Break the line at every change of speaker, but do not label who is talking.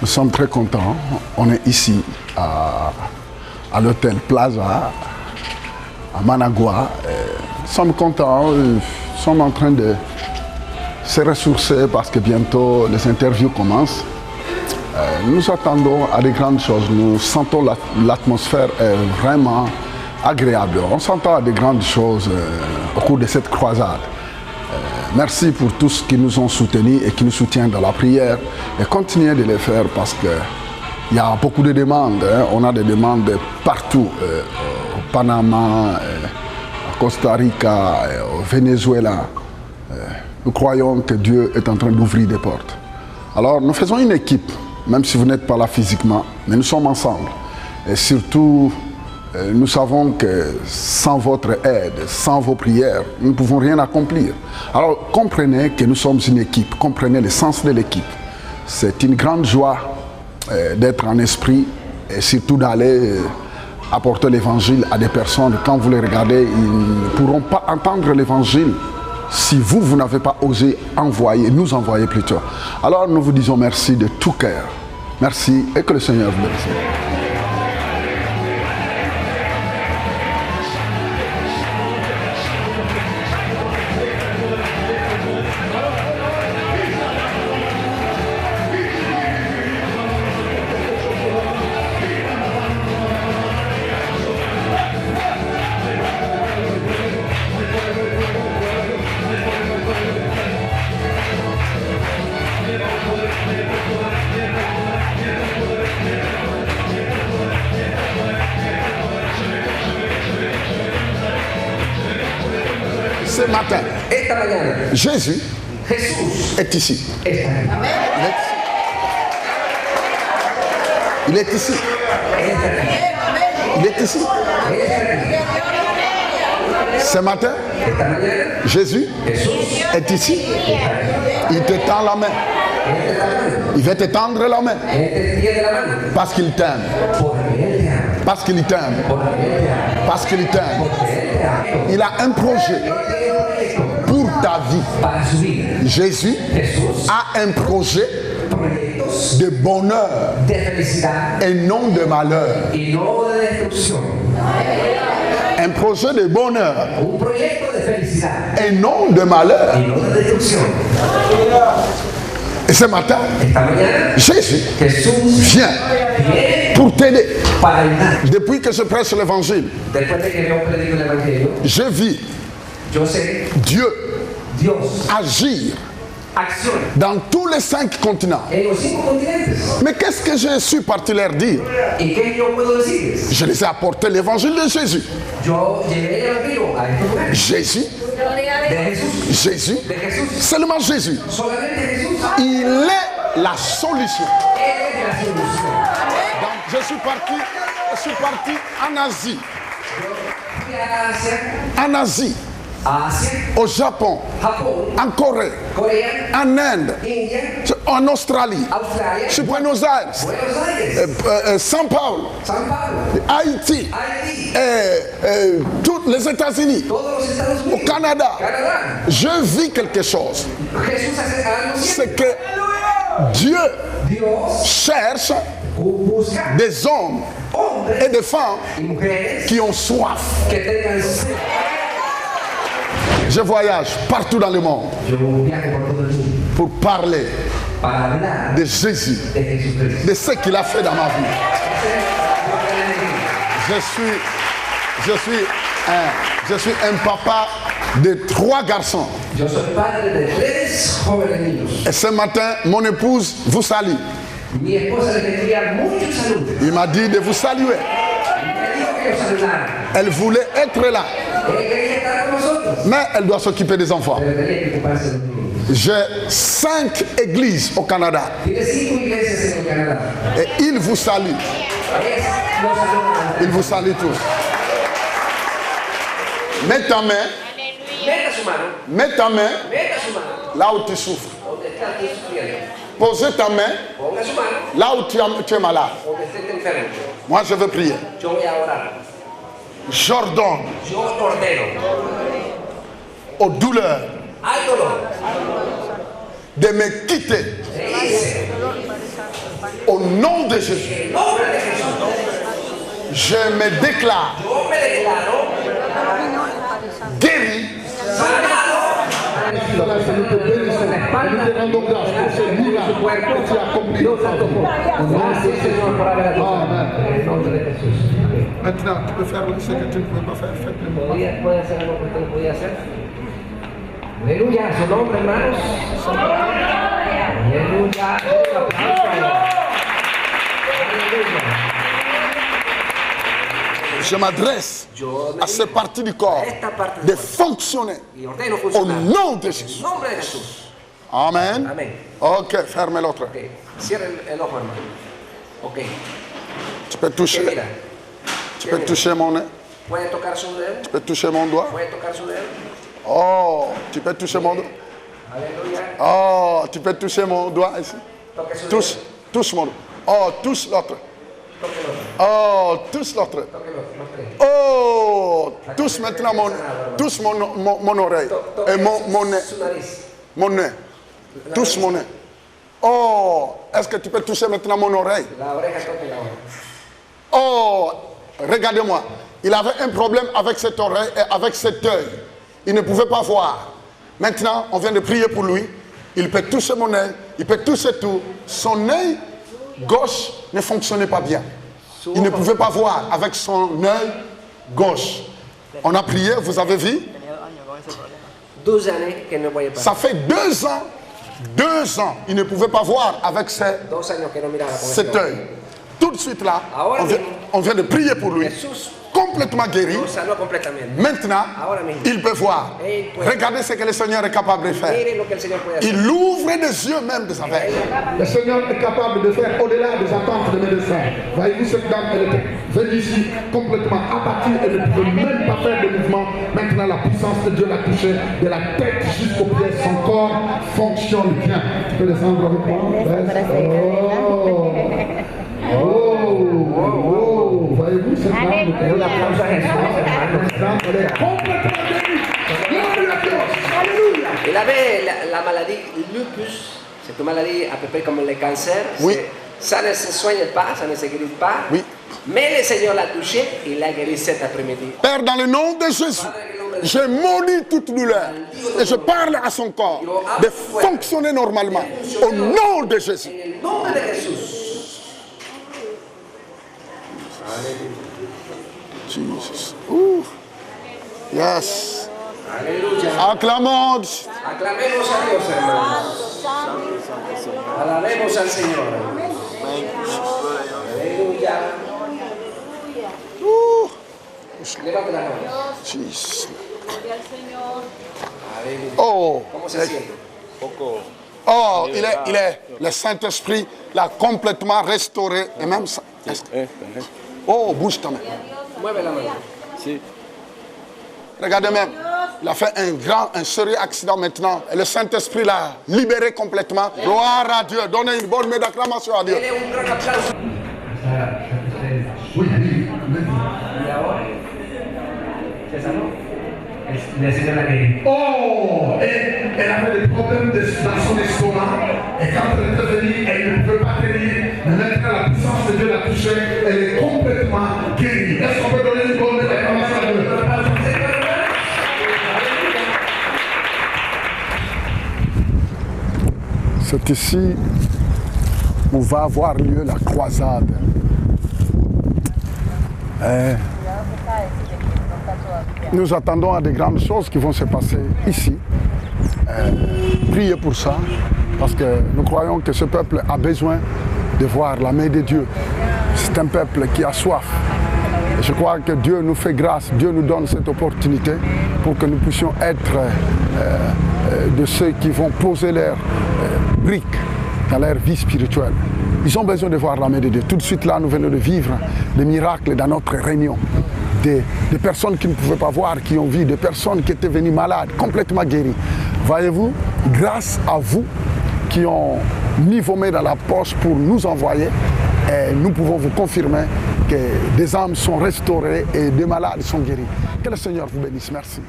Nous sommes très contents. On est ici à l'hôtel Plaza, à Managua. Nous sommes contents. Nous sommes en train de se ressourcer parce que bientôt les interviews commencent. Nous attendons à des grandes choses. Nous sentons l'atmosphère est vraiment agréable. On s'entend à des grandes choses au cours de cette croisade. Merci pour tous qui nous ont soutenus et qui nous soutiennent dans la prière. Et continuez de le faire parce qu'il y a beaucoup de demandes. On a des demandes partout, au Panama, à Costa Rica, au Venezuela. Nous croyons que Dieu est en train d'ouvrir des portes. Alors nous faisons une équipe, même si vous n'êtes pas là physiquement, mais nous sommes ensemble. Et surtout, nous savons que sans votre aide, sans vos prières, nous ne pouvons rien accomplir. Alors comprenez que nous sommes une équipe, comprenez le sens de l'équipe. C'est une grande joie d'être en esprit et surtout d'aller apporter l'évangile à des personnes. Quand vous les regardez, ils ne pourront pas entendre l'évangile si vous n'avez pas osé nous envoyer plutôt. Alors nous vous disons merci de tout cœur. Merci et que le Seigneur vous bénisse. Ce matin, Jésus est ici. Il est ici. Il est ici. Ce matin, Jésus est ici. Il te tend la main. Il va te tendre la main. Parce qu'il t'aime. Parce qu'il t'aime. Parce qu'il t'aime. Il a un projet pour ta vie. Jésus a un projet de bonheur et non de malheur. Un projet de bonheur et non de malheur. Et ce matin, Jésus vient pour t'aider. Depuis que je prêche l'évangile, je vis Dieu agir dans tous les 5 continents. Mais qu'est-ce que je suis parti leur dire? Je les ai apporté l'évangile de Jésus. Jésus, seulement Jésus. Il est la solution. Donc je suis parti en Asie. En Asie. Au Japon, en Corée, en Inde, en Australie, sur Buenos Aires, São Paulo, Haïti, tous les États-Unis, au Canada. Je vis quelque chose. C'est que Dieu cherche des hommes et des femmes qui ont soif. Je voyage partout dans le monde pour parler de Jésus, de ce qu'il a fait dans ma vie. Je suis un papa de 3 garçons. Et ce matin, mon épouse vous salue. Il m'a dit de vous saluer. Elle voulait être là. Mais elle doit s'occuper des enfants. J'ai 5 églises au Canada. Et il vous salue. Il vous salue tous. Mets ta main là où tu souffres. Posez ta main là où tu es malade. Moi je veux prier. J'ordonne aux douleurs de me quitter Au nom de Jésus. Je me déclare guéri. Maintenant, tu peux faire ce que tu ne pouvais pas faire.
Aleluya, su nombre, hermanos. Aleluya.
Je m'adresse à cette partie du corps de fonctionner au nom de Jésus. Amen.
Amén.
Ok, ferme l'autre.
Ok, cierra el ojo, hermano. Ok.
Tu peux toucher.
Mira,
Tu peux toucher mon nez.
puede tocar su dedo.
Tu peux toucher mon doigt.
Puede tocar su dedo.
Oh, tu peux toucher mon doigt.
Aleluya.
Oh, tu peux toucher mon doigt ici.
Toque su
Touche,
dedo.
touche mon doigt. Oh, touche l'autre.
Toque el otro.
Oh, touche l'autre.
Toque el otro. Los tres.
Oh, touche maintenant touche mon oreille et mon nez.
Su nariz.
Mon nez. Touche mon nez. Oh, est-ce que tu peux toucher maintenant mon oreille?
La oreja, toque la oreja.
Oh, regardez-moi. Il avait un problème avec cette oreille et avec cet œil. Il ne pouvait pas voir. Maintenant, on vient de prier pour lui. Il peut toucher mon œil, il peut toucher tout. Son œil gauche ne fonctionnait pas bien. Il ne pouvait pas voir avec son œil gauche. On a prié, vous avez vu?
12 années que no voyait pas.
Ça fait 2 ans, il ne pouvait pas voir avec
2 años que no miraba con
cet
este
œil. Tout de suite là, on vient de prier pour lui.
Jesús
Complètement guéri.
lo sanó completamente.
Maintenant,
Ahora mismo.
il peut voir. Regardez ce que le Seigneur est capable de faire.
Miren lo que el Señor puede hacer.
Il ouvre les yeux même des aveugles.
Le Seigneur est capable de faire au-delà des attentes des médecins. Voyez-vous, cette dame, elle était venue ici complètement abattue, elle ne pouvait même pas faire de mouvement. Maintenant, la puissance de Dieu l'a touchée, de la tête jusqu'aux pieds, son corps fonctionne bien. Tu peux descendre avec moi? Voyez-vous, cette dame, elle est complètement guérie. Gloire à Dieu. Alléluia.
Il avait la maladie lupus, c'est une maladie à peu près comme le cancer.
Oui.
Ça ne se soigne pas, ça ne se guérit pas.
Oui.
Mais le Seigneur l'a touché, il l'a guéri cet après-midi.
Père, dans le nom de Jésus, je maudis toute douleur et je parle à son corps de fonctionner normalement. Au nom de Jésus.
En el nombre de Jesús.
Jesus. Ooh. Yes.
Aleluya.
Acclamons.
Aclamemos a Dios, hermanos. Alabemos al Señor. Aleluya. Levante la mano.
Jesus.
Aleluya.
Oh.
¿Cómo se siente?
Oh, le Saint-Esprit l'a complètement restauré. Et même ça. Oh, bouge ta main.
Mueve la mano.
Regardez même. Il a fait un sérieux accident maintenant. Et le Saint-Esprit l'a libéré complètement. Gloire à Dieu. Donnez une bonne main d'acclamation à Dieu.
Dele un gran aplauso.
Oui,
Y ahora, ¿se sanó? Le Señor la guéri.
oh, elle avait des problèmes dans son estomac. Et quand elle est venue, elle ne pouvait pas tenir. Mais maintenant, la puissance de Dieu l'a touchée. Elle est complètement guérie. Est-ce qu'on peut donner une bonne déclaration à Dieu?
C'est ici où va avoir lieu la croisade. Nous attendons à de grandes choses qui vont se passer ici. Priez pour ça, parce que nous croyons que ce peuple a besoin de voir la main de Dieu. C'est un peuple qui a soif. Et je crois que Dieu nous fait grâce, Dieu nous donne cette opportunité pour que nous puissions être de ceux qui vont poser leurs briques dans leur vie spirituelle. Ils ont besoin de voir la main de Dieu. Tout de suite là, nous venons de vivre des miracles dans notre réunion. Des personnes qui ne pouvaient pas voir, qui ont vu, des personnes qui étaient venues malades, complètement guéries. Voyez-vous, grâce à vous qui ont mis vos mains dans la poche pour nous envoyer, et nous pouvons vous confirmer que des âmes sont restaurées et des malades sont guéris. Que le Seigneur vous bénisse. Merci.